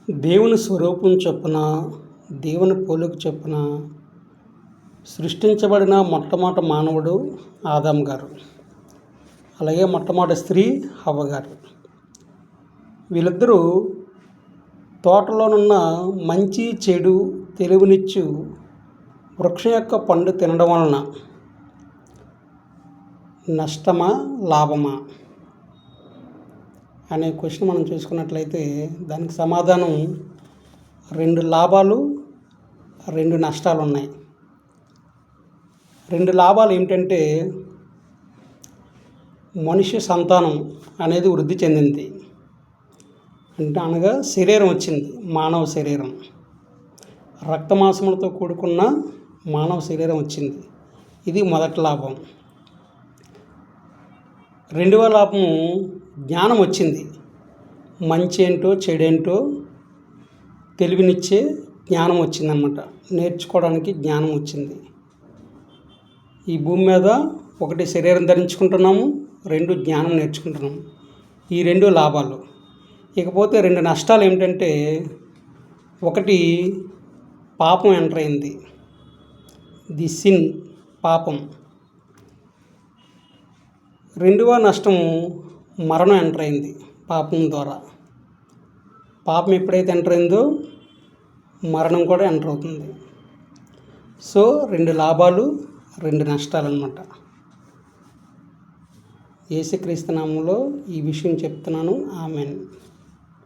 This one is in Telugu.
దేవుని స్వరూపం చొప్పున దేవుని పోలిక చొప్పున సృష్టించబడిన మొట్టమొదటి మానవుడు ఆదాం గారు, అలాగే మొట్టమొదటి స్త్రీ హవ్వ గారు. వీళ్ళిద్దరూ తోటలోనున్న మంచి చెడు తెలివినిచ్చు వృక్షం యొక్క పండు తినడం వలన నష్టమా లాభమా అనే క్వశ్చన్ మనం చూసుకున్నట్లయితే దానికి సమాధానం 2 లాభాలు 2 నష్టాలు ఉన్నాయి. 2 లాభాలు ఏమిటంటే మనిషి సంతానం అనేది వృద్ధి చెందింది, అనగా శరీరం వచ్చింది. మానవ శరీరం, రక్తమాంసములతో కూడుకున్న మానవ శరీరం వచ్చింది. ఇది మొదటి లాభం. రెండవ లాభము జ్ఞానం వచ్చింది. మంచి ఏంటో చెడేంటో తెలివినిచ్చే జ్ఞానం వచ్చిందన్నమాట. నేర్చుకోవడానికి జ్ఞానం వచ్చింది. ఈ భూమి మీద 1 శరీరం ధరించుకుంటున్నాము, 2 జ్ఞానం నేర్చుకుంటున్నాము. ఈ 2 లాభాలు. ఇకపోతే 2 నష్టాలు ఏమిటంటే, 1 పాపం ఎంటర్ అయింది, ది సిన్, పాపం. 2వ నష్టము మరణం ఎంటర్ అయింది పాపం ద్వారా. పాపం ఎప్పుడైతే ఎంటర్ అయిందో మరణం కూడా ఎంటర్ అవుతుంది. సో 2 లాభాలు 2 నష్టాలు అన్నమాట. యేసుక్రీస్తు నామములో ఈ విషయం చెప్తున్నాను. ఆమేన్.